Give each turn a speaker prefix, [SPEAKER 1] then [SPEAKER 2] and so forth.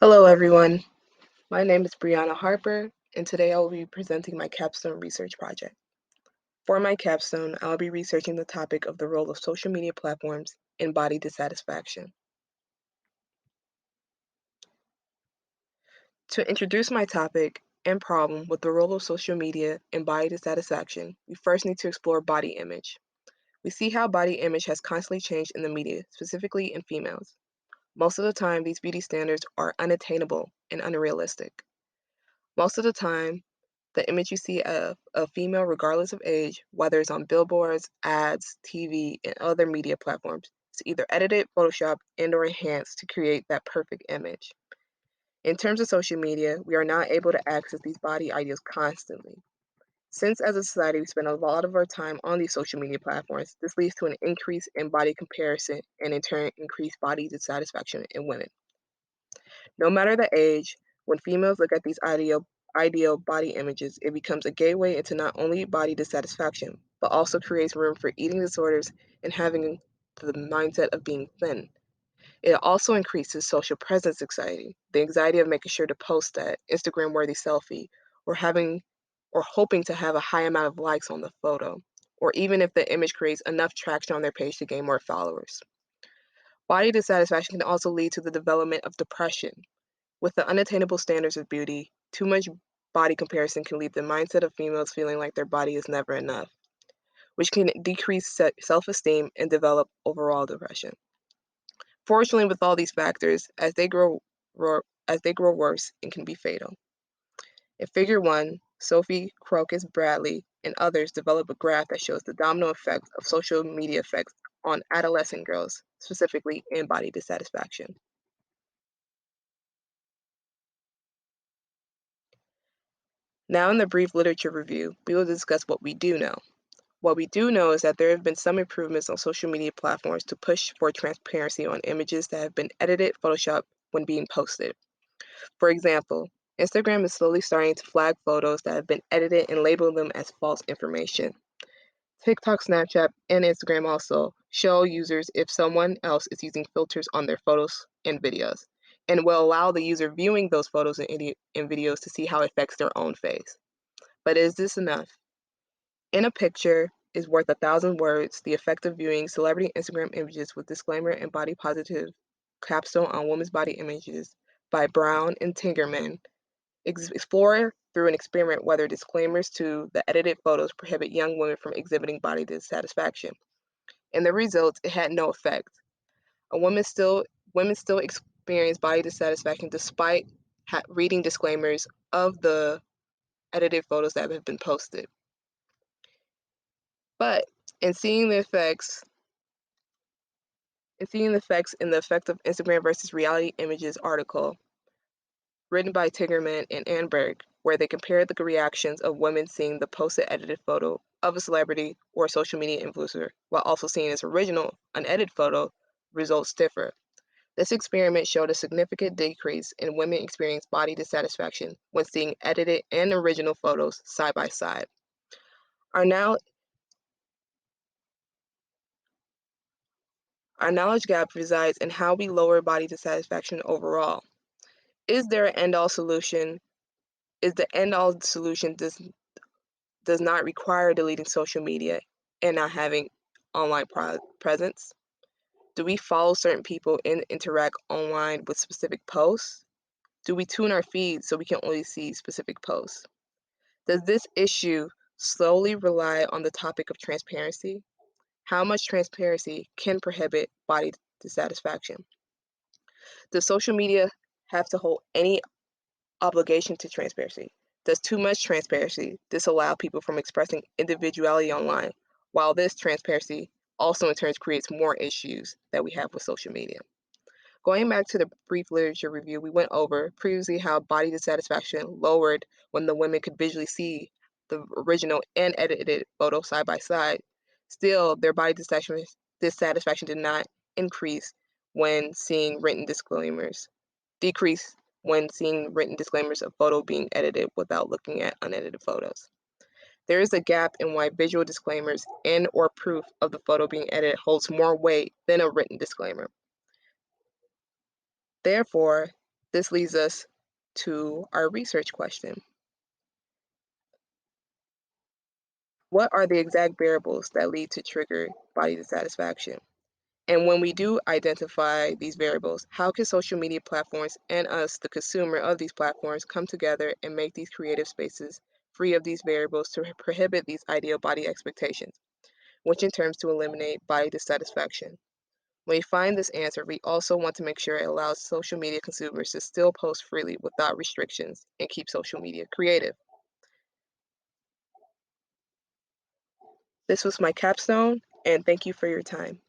[SPEAKER 1] Hello, everyone. My name is Briana Harper, and today I will be presenting my Capstone research project. For my capstone, I will be researching the topic of the role of social media platforms in body dissatisfaction. To introduce my topic and problem with the role of social media in body dissatisfaction, we first need to explore body image. We see how body image has constantly changed in the media, specifically in females. Most of the time, these beauty standards are unattainable and unrealistic. Most of the time, the image you see of a female, regardless of age, whether it's on billboards, ads, TV, and other media platforms, is either edited, photoshopped, and/or enhanced to create that perfect image. In terms of social media, we are not able to access these body ideals constantly. Since as a society we spend a lot of our time on these social media platforms, this leads to an increase in body comparison and in turn increased body dissatisfaction in women. No matter the age, when females look at these ideal body images, it becomes a gateway into not only body dissatisfaction, but also creates room for eating disorders and having the mindset of being thin. It also increases social presence anxiety, the anxiety of making sure to post that Instagram worthy selfie or having or hoping to have a high amount of likes on the photo, or even if the image creates enough traction on their page to gain more followers. Body dissatisfaction can also lead to the development of depression. With the unattainable standards of beauty, too much body comparison can lead the mindset of females feeling like their body is never enough, which can decrease self-esteem and develop overall depression. Fortunately, with all these factors, as they grow worse, it can be fatal. In Figure 1, Sophie, Crocus, Bradley, and others develop a graph that shows the domino effect of social media effects on adolescent girls, specifically in body dissatisfaction. Now, in the brief literature review, we will discuss what we do know. What we do know is that there have been some improvements on social media platforms to push for transparency on images that have been edited, photoshopped when being posted. For example, Instagram is slowly starting to flag photos that have been edited and label them as false information. TikTok, Snapchat, and Instagram also show users if someone else is using filters on their photos and videos, and will allow the user viewing those photos and videos to see how it affects their own face. But is this enough? In a picture is worth 1,000 words. The effect of viewing celebrity Instagram images with disclaimer and body positive capstone on women's body images by Brown and Tingerman. Explore through an experiment whether disclaimers to the edited photos prohibit young women from exhibiting body dissatisfaction. In the results, it had no effect. A women still experience body dissatisfaction despite reading disclaimers of the edited photos that have been posted. But in seeing the effects, in the effect of Instagram versus reality images article written by Tigerman and Anberg, where they compared the reactions of women seeing the posted edited photo of a celebrity or a social media influencer while also seeing its original unedited photo, results differ. This experiment showed a significant decrease in women experiencing body dissatisfaction when seeing edited and original photos side by side. Our now Our knowledge gap resides in how we lower body dissatisfaction overall. Is there an end-all solution? Is the end-all solution does not require deleting social media and not having online presence? Do we follow certain people and interact online with specific posts? Do we tune our feed so we can only see specific posts? Does this issue solely rely on the topic of transparency? How much transparency can prohibit body dissatisfaction? Does social media have to hold any obligation to transparency? Does too much transparency disallow people from expressing individuality online, while this transparency also in turn creates more issues that we have with social media? Going back to the brief literature review, we went over previously how body dissatisfaction lowered when the women could visually see the original and edited photo side by side. Still, their body dissatisfaction did not increase when seeing written disclaimers, decrease when seeing written disclaimers of photo being edited without looking at unedited photos. There is a gap in why visual disclaimers and or proof of the photo being edited holds more weight than a written disclaimer. Therefore, This leads us to our research question. What are the exact variables that lead to trigger body dissatisfaction? And when we do identify these variables, how can social media platforms and us, the consumer of these platforms, come together and make these creative spaces free of these variables to prohibit these ideal body expectations, which in terms to eliminate body dissatisfaction? When we find this answer, we also want to make sure it allows social media consumers to still post freely without restrictions and keep social media creative. This was my capstone, and thank you for your time.